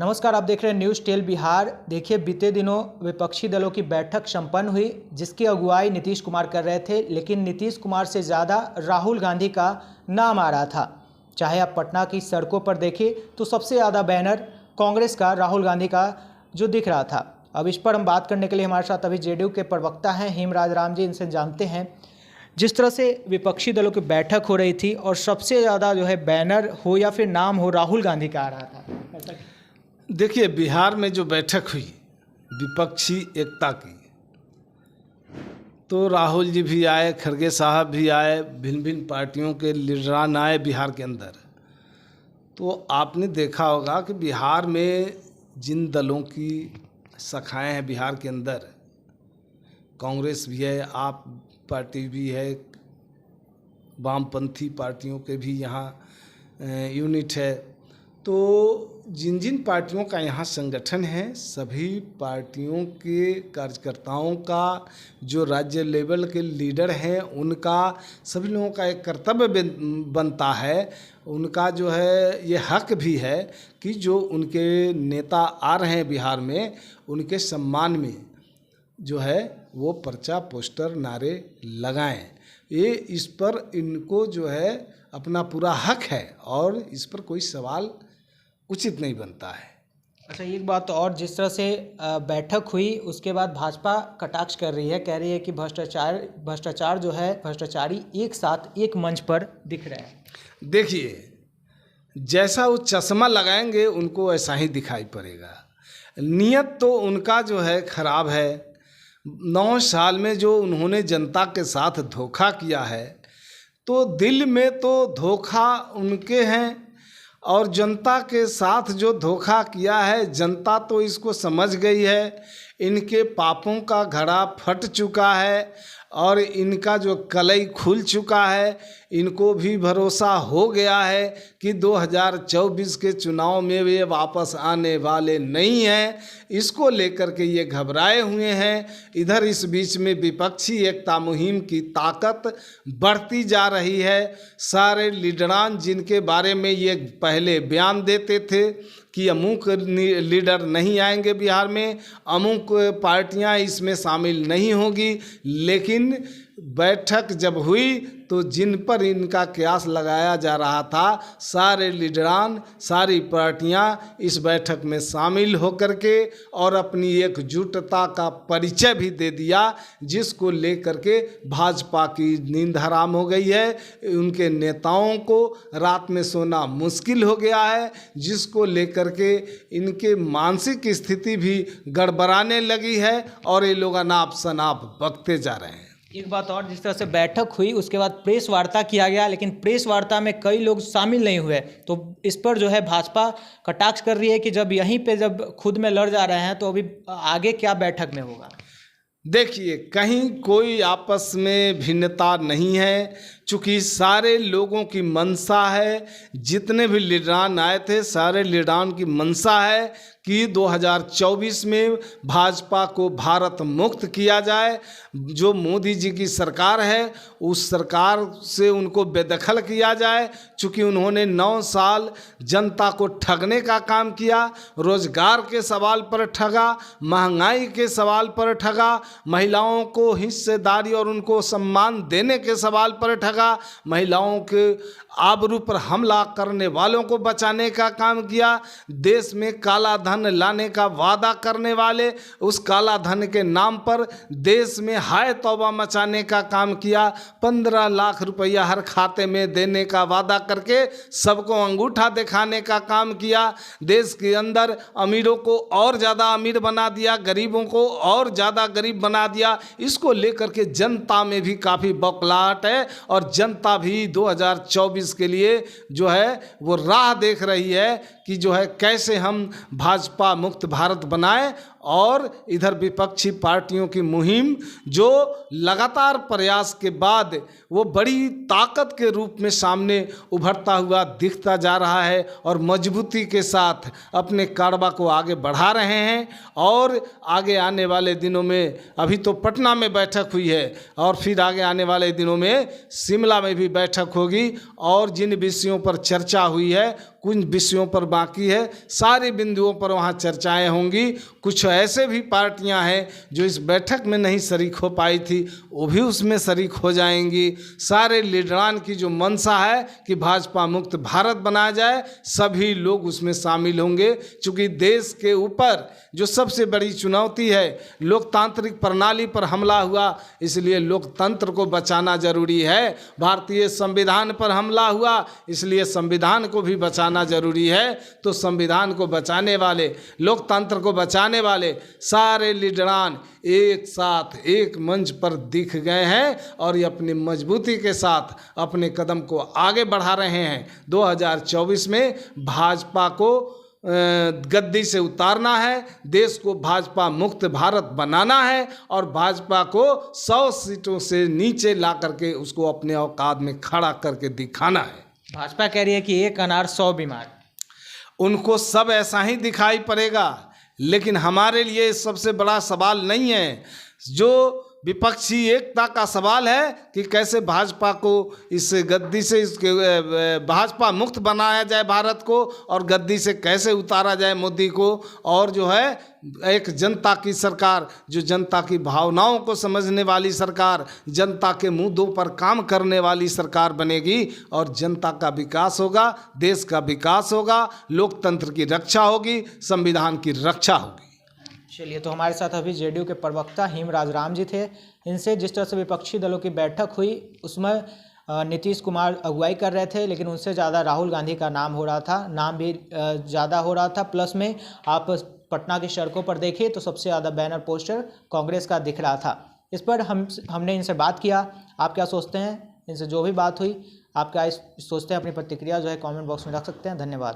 नमस्कार, आप देख रहे हैं न्यूज़ टेल बिहार। देखिए, बीते दिनों विपक्षी दलों की बैठक संपन्न हुई, जिसकी अगुवाई नीतीश कुमार कर रहे थे, लेकिन नीतीश कुमार से ज़्यादा राहुल गांधी का नाम आ रहा था। चाहे आप पटना की सड़कों पर देखें तो सबसे ज़्यादा बैनर कांग्रेस का, राहुल गांधी का जो दिख रहा था। अब इस पर हम बात करने के लिए हमारे साथ अभी जेडीयू के प्रवक्ता हैं हेमराज राम जी, इनसे जानते हैं जिस तरह से विपक्षी दलों की बैठक हो रही थी और सबसे ज़्यादा जो है बैनर हो या फिर नाम हो राहुल गांधी का आ रहा था। ऐसा देखिए, बिहार में जो बैठक हुई विपक्षी एकता की, तो राहुल जी भी आए, खड़गे साहब भी आए, भिन्न भिन्न पार्टियों के लीडरान आए बिहार के अंदर। तो आपने देखा होगा कि बिहार में जिन दलों की शाखाएं हैं बिहार के अंदर, कांग्रेस भी है, आप पार्टी भी है, वामपंथी पार्टियों के भी यहाँ यूनिट है। तो जिन जिन पार्टियों का यहाँ संगठन है, सभी पार्टियों के कार्यकर्ताओं का, जो राज्य लेवल के लीडर हैं उनका, सभी लोगों का एक कर्तव्य बनता है, उनका जो है ये हक भी है कि जो उनके नेता आ रहे हैं बिहार में, उनके सम्मान में जो है वो पर्चा, पोस्टर, नारे लगाएं। ये इस पर इनको जो है अपना पूरा हक है और इस पर कोई सवाल उचित नहीं बनता है। अच्छा, एक बात और, जिस तरह से बैठक हुई उसके बाद भाजपा कटाक्ष कर रही है, कह रही है कि भ्रष्टाचार जो है, भ्रष्टाचारी एक साथ एक मंच पर दिख रहे हैं। देखिए, जैसा वो चश्मा लगाएंगे उनको ऐसा ही दिखाई पड़ेगा। नियत तो उनका जो है खराब है। 9 साल में जो उन्होंने जनता के साथ धोखा किया है, तो दिल में तो धोखा उनके हैं, और जनता के साथ जो धोखा किया है, जनता तो इसको समझ गई है। इनके पापों का घड़ा फट चुका है और इनका जो कलई खुल चुका है। इनको भी भरोसा हो गया है कि 2024 के चुनाव में वे वापस आने वाले नहीं हैं। इसको लेकर के ये घबराए हुए हैं। इधर इस बीच में विपक्षी एकता मुहिम की ताकत बढ़ती जा रही है। सारे लीडरान जिनके बारे में ये पहले बयान देते थे कि अमुक लीडर नहीं आएंगे बिहार में, अमुक पार्टियां इसमें शामिल नहीं होगी, लेकिन बैठक जब हुई तो जिन पर इनका कयास लगाया जा रहा था, सारे लीडरान, सारी पार्टियां इस बैठक में शामिल होकर के और अपनी एकजुटता का परिचय भी दे दिया, जिसको लेकर के भाजपा की नींद हराम हो गई है। उनके नेताओं को रात में सोना मुश्किल हो गया है, जिसको लेकर के इनके मानसिक स्थिति भी गड़बड़ाने लगी है और ये लोग अनाप शनाप बकते जा रहे हैं। एक बात और, जिस तरह से बैठक हुई उसके बाद प्रेस वार्ता किया गया, लेकिन प्रेस वार्ता में कई लोग शामिल नहीं हुए, तो इस पर जो है भाजपा कटाक्ष कर रही है कि जब यहीं पे जब खुद में लड़ जा रहे हैं तो अभी आगे क्या बैठक में होगा। देखिए, कहीं कोई आपस में भिन्नता नहीं है, चूँकि सारे लोगों की मंशा है, जितने भी लीडरान आए थे सारे लीडरान की मंशा है कि 2024 में भाजपा को भारत मुक्त किया जाए। जो मोदी जी की सरकार है उस सरकार से उनको बेदखल किया जाए, चूँकि उन्होंने 9 साल जनता को ठगने का काम किया, रोजगार के सवाल पर ठगा, महंगाई के सवाल पर ठगा, महिलाओं को हिस्सेदारी और उनको सम्मान देने के सवाल पर ठगा, महिलाओं के आबरू पर हमला करने वालों को बचाने का काम किया, देश में काला धन लाने का वादा करने वाले उस काला धन के नाम पर देश में हाय तौबा मचाने का काम किया, 15 लाख रुपया हर खाते में देने का वादा करके सबको अंगूठा दिखाने का काम किया, देश के अंदर अमीरों को और ज़्यादा अमीर बना दिया, गरीबों को और ज़्यादा गरीब बना दिया। इसको लेकर के जनता में भी काफ़ी बौखलाहट है और जनता भी 2024 के लिए जो है वो राह देख रही है कि जो है कैसे हम भाजपा मुक्त भारत बनाएं। और इधर विपक्षी पार्टियों की मुहिम जो लगातार प्रयास के बाद वो बड़ी ताकत के रूप में सामने उभरता हुआ दिखता जा रहा है और मजबूती के साथ अपने कारवा को आगे बढ़ा रहे हैं। और आगे आने वाले दिनों में, अभी तो पटना में बैठक हुई है और फिर आगे आने वाले दिनों में शिमला में भी बैठक होगी और जिन विषयों पर चर्चा हुई है कुछ विषयों पर बाकी है, सारे बिंदुओं पर वहाँ चर्चाएं होंगी। कुछ ऐसे भी पार्टियां हैं जो इस बैठक में नहीं शरीक हो पाई थी, वो भी उसमें शरीक हो जाएंगी। सारे लीडरान की जो मंशा है कि भाजपा मुक्त भारत बनाया जाए, सभी लोग उसमें शामिल होंगे। चूँकि देश के ऊपर जो सबसे बड़ी चुनौती है, लोकतांत्रिक प्रणाली पर हमला हुआ, इसलिए लोकतंत्र को बचाना जरूरी है। भारतीय संविधान पर हमला हुआ, इसलिए संविधान को भी बचाना जरूरी है। तो संविधान को बचाने वाले, लोकतंत्र को बचाने वाले सारे लीडरान एक साथ एक मंच पर दिख गए हैं और ये अपनी मजबूती के साथ अपने कदम को आगे बढ़ा रहे हैं। 2024 में भाजपा को गद्दी से उतारना है, देश को भाजपा मुक्त भारत बनाना है और भाजपा को 100 सीटों से नीचे ला करके उसको अपने औकात में खड़ा करके दिखाना है। भाजपा कह रही है कि एक अनार 100 बीमार। उनको सब ऐसा ही दिखाई पड़ेगा, लेकिन हमारे लिए सबसे बड़ा सवाल नहीं है। जो विपक्षी एकता का सवाल है कि कैसे भाजपा को इस गद्दी से भाजपा मुक्त बनाया जाए भारत को, और गद्दी से कैसे उतारा जाए मोदी को, और जो है एक जनता की सरकार, जो जनता की भावनाओं को समझने वाली सरकार, जनता के मुद्दों पर काम करने वाली सरकार बनेगी और जनता का विकास होगा, देश का विकास होगा, लोकतंत्र की रक्षा होगी, संविधान की रक्षा होगी। चलिए, तो हमारे साथ अभी जेडीयू के प्रवक्ता हेमराज राम जी थे। इनसे जिस तरह से विपक्षी दलों की बैठक हुई उसमें नीतीश कुमार अगुवाई कर रहे थे, लेकिन उनसे ज़्यादा राहुल गांधी का नाम हो रहा था, नाम भी ज़्यादा हो रहा था। प्लस में आप पटना की सड़कों पर देखिए तो सबसे ज़्यादा बैनर पोस्टर कांग्रेस का दिख रहा था। इस पर हमने इनसे बात किया। आप क्या सोचते हैं? इनसे जो भी बात हुई, आप क्या सोचते हैं? अपनी प्रतिक्रिया जो है कमेंट बॉक्स में रख सकते हैं। धन्यवाद।